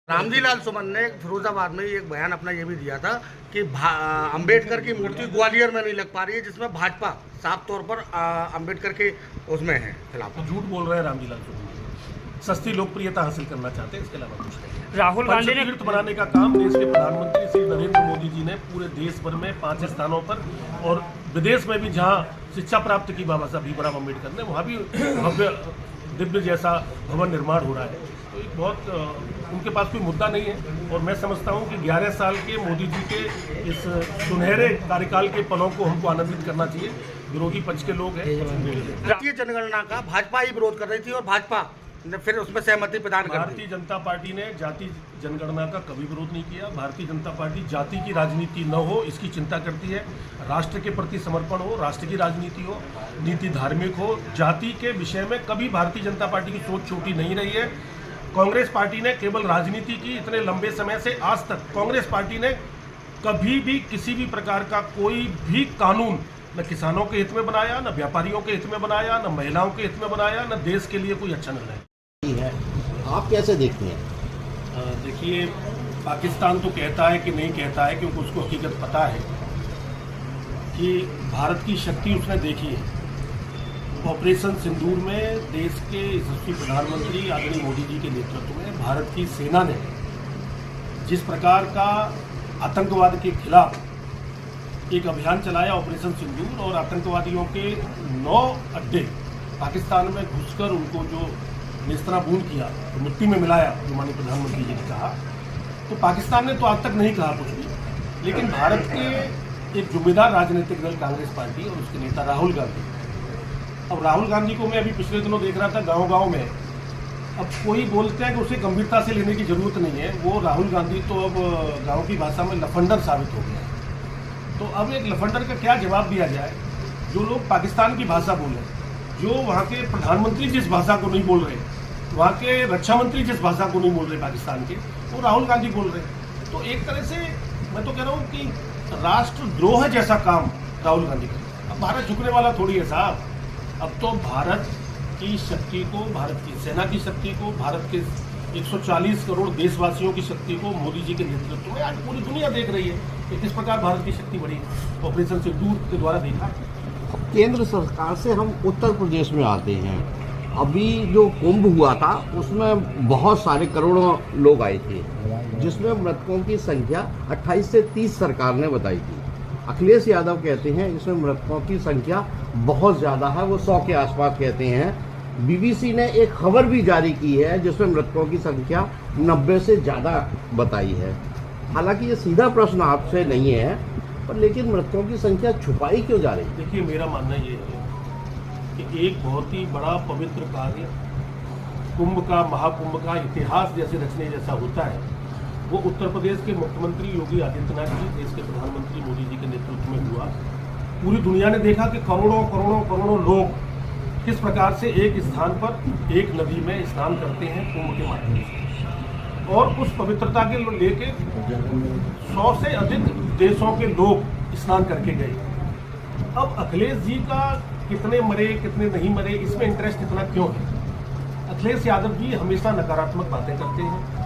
रामजी लाल सुमन ने फिरोजाबाद में एक बयान अपना ये भी दिया था कि अंबेडकर की मूर्ति ग्वालियर में नहीं लग पा रही है, जिसमें भाजपा साफ तौर पर अंबेडकर के उसमें है खिलाफ। झूठ बोल रहे हैं रामजी लाल सुमन, सस्ती लोकप्रियता हासिल करना चाहते हैं, इसके अलावा कुछ नहीं। राहुल गांधी ने पंचतीर्थ बनाने का काम देश के प्रधानमंत्री श्री नरेंद्र मोदी जी ने पूरे देश भर में 5 स्थानों पर और विदेश में भी जहां शिक्षा प्राप्त की बाबा साहब भीमराव अम्बेडकर ने, वहां भी भव्य दिव्य जैसा भवन निर्माण हो रहा है। तो एक बहुत उनके पास कोई मुद्दा नहीं है और मैं समझता हूं कि 11 साल के मोदी जी के इस सुनहरे कार्यकाल के पलों को हमको आनंदित करना चाहिए। विरोधी पक्ष के लोग हैं। भारतीय जनगणना का भाजपा ही विरोध कर रही थी और भाजपा ने फिर उसमें सहमति प्रदान कर दी। भारतीय जनता पार्टी ने जाति जनगणना का कभी विरोध नहीं किया। भारतीय जनता पार्टी जाति की राजनीति न हो इसकी चिंता करती है। राष्ट्र के प्रति समर्पण हो, राष्ट्र की राजनीति हो, नीति धार्मिक हो। जाति के विषय में कभी भारतीय जनता पार्टी की सोच छोटी नहीं रही है। कांग्रेस पार्टी ने केवल राजनीति की, इतने लंबे समय से आज तक कांग्रेस पार्टी ने कभी भी किसी भी प्रकार का कोई भी कानून न किसानों के हित में बनाया, न व्यापारियों के हित में बनाया, न महिलाओं के हित में बनाया, न देश के लिए कोई अच्छा निर्णय है। आप कैसे देखते हैं? देखिए, पाकिस्तान तो कहता है कि नहीं कहता है, क्योंकि उसको हकीकत पता है कि भारत की शक्ति उसने देखी है। ऑपरेशन सिंदूर में देश के यशस्वी प्रधानमंत्री आदरणीय मोदी जी के नेतृत्व में भारत की सेना ने जिस प्रकार का आतंकवाद के खिलाफ एक अभियान चलाया ऑपरेशन सिंदूर, और आतंकवादियों के 9 अड्डे पाकिस्तान में घुसकर उनको जो नेस्तनाबूद किया, तो मिट्टी में मिलाया, जो माननीय प्रधानमंत्री जी ने कहा, तो पाकिस्तान ने तो आज तक नहीं कहा कुछ भी। लेकिन भारत के एक जिम्मेदार राजनीतिक दल कांग्रेस पार्टी और उसके नेता राहुल गांधी, अब राहुल गांधी को मैं अभी पिछले दिनों देख रहा था गांव-गांव में, अब कोई बोलते हैं कि उसे गंभीरता से लेने की जरूरत नहीं है। वो राहुल गांधी तो अब गांव की भाषा में लफंडर साबित हो गया है। तो अब एक लफंडर का क्या जवाब दिया जाए? जो लोग पाकिस्तान की भाषा बोले, जो वहाँ के प्रधानमंत्री जिस भाषा को नहीं बोल रहे, वहाँ के रक्षा मंत्री जिस भाषा को नहीं बोल रहे पाकिस्तान के, वो राहुल गांधी बोल रहे। तो एक तरह से मैं तो कह रहा हूँ कि राष्ट्रद्रोह जैसा काम राहुल गांधी कर। अब भारत झुकने वाला थोड़ी है साहब। अब तो भारत की शक्ति को, भारत की सेना की शक्ति को, भारत के 140 करोड़ देशवासियों की शक्ति को मोदी जी के नेतृत्व में आज पूरी दुनिया देख रही है कि किस प्रकार भारत की शक्ति बढ़ी है। ऑपरेशन सिंदूर के द्वारा देखा। केंद्र सरकार से हम उत्तर प्रदेश में आते हैं। अभी जो कुंभ हुआ था उसमें बहुत सारे करोड़ों लोग आए थे, जिसमें मृतकों की संख्या 28 से 30 सरकार ने बताई थी। अखिलेश यादव कहते हैं इसमें मृतकों की संख्या बहुत ज़्यादा है, वो 100 के आसपास कहते हैं। बीबीसी ने एक खबर भी जारी की है जिसमें मृतकों की संख्या 90 से ज़्यादा बताई है। हालांकि ये सीधा प्रश्न आपसे नहीं है, पर लेकिन मृतकों की संख्या छुपाई क्यों जा रही है? देखिए, मेरा मानना ये है कि एक बहुत ही बड़ा पवित्र कार्य कुंभ का, महाकुंभ का इतिहास जैसे रचने जैसा होता है, वो उत्तर प्रदेश के मुख्यमंत्री योगी आदित्यनाथ जी, देश के प्रधानमंत्री मोदी जी के नेतृत्व में हुआ। पूरी दुनिया ने देखा कि करोड़ों करोड़ों करोड़ों लोग किस प्रकार से एक स्थान पर एक नदी में स्नान करते हैं कुंभ के माध्यम से, और उस पवित्रता के लेके 100 से अधिक देशों के लोग स्नान करके गए। अब अखिलेश जी का कितने मरे कितने नहीं मरे, इसमें इंटरेस्ट इतना क्यों है? अखिलेश यादव जी हमेशा नकारात्मक बातें करते हैं।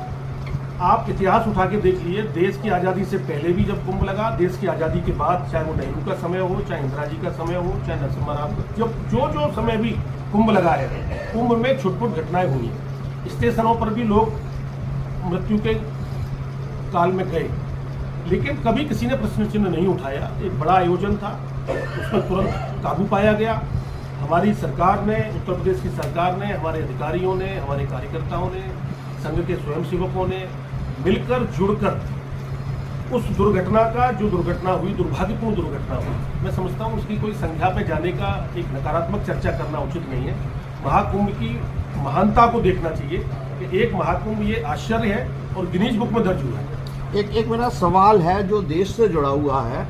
आप इतिहास उठा के देख लिए, देश की आज़ादी से पहले भी जब कुंभ लगा, देश की आज़ादी के बाद, चाहे वो नेहरू का समय हो, चाहे इंदिरा जी का समय हो, चाहे नरसिम्हा राव का, जब जो समय भी कुंभ लगा है, कुंभ में छुटपुट घटनाएं हुई हैं। स्टेशनों पर भी लोग मृत्यु के काल में गए, लेकिन कभी किसी ने प्रश्न चिन्ह नहीं उठाया। एक बड़ा आयोजन था, उस पर तुरंत काबू पाया गया। हमारी सरकार ने, उत्तर प्रदेश की सरकार ने, हमारे अधिकारियों ने, हमारे कार्यकर्ताओं ने, संघ के स्वयंसेवकों ने मिलकर जुड़कर उस दुर्घटना का, जो दुर्घटना हुई, दुर्भाग्यपूर्ण दुर्घटना हुई, मैं समझता हूँ उसकी कोई संख्या पे जाने का, एक नकारात्मक चर्चा करना उचित नहीं है। महाकुंभ की महानता को देखना चाहिए कि एक महाकुंभ ये आश्चर्य है और गिनीज बुक में दर्ज हुआ है। एक मेरा सवाल है जो देश से जुड़ा हुआ है।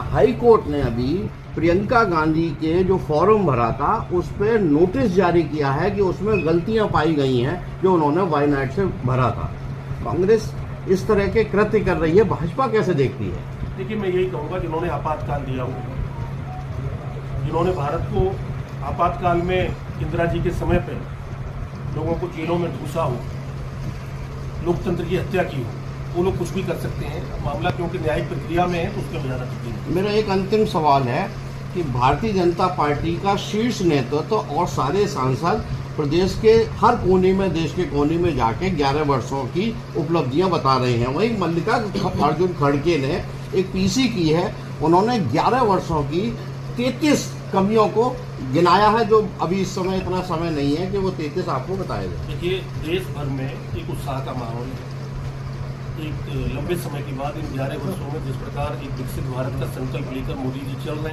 हाई कोर्ट ने अभी प्रियंका गांधी के जो फॉर्म भरा था उस पर नोटिस जारी किया है कि उसमें गलतियां पाई गई हैं जो उन्होंने वायनाड से भरा था। कांग्रेस इस तरह के कृत्य कर रही है, भाजपा कैसे देखती है? देखिए, मैं यही कहूँगा, जिन्होंने आपातकाल दिया हो, जिन्होंने भारत को आपातकाल में इंदिरा जी के समय पर लोगों को जेलों में घुसा हो, लोकतंत्र की हत्या की हो, वो लोग कुछ भी कर सकते हैं। मामला क्योंकि न्यायिक प्रक्रिया में है तो उसके में ज़्यादा तब्दील नहीं। मेरा एक अंतिम सवाल है कि भारतीय जनता पार्टी का शीर्ष नेतृत्व और सारे सांसद प्रदेश के हर कोने में, देश के कोने में जाके 11 वर्षों की उपलब्धियां बता रहे हैं। वहीं मल्लिका अर्जुन खड़गे ने एक पीसी की है, उन्होंने 11 वर्षों की 33 कमियों को गिनाया है, जो अभी इस समय इतना समय नहीं है कि वो 33 आपको बताया जाए। देखिए, देश भर में एक उत्साह का माहौल है। एक लंबे समय के बाद इन 11 वर्षों में जिस प्रकार एक विकसित भारत का संकल्प लेकर मोदी जी चल रहे हैं,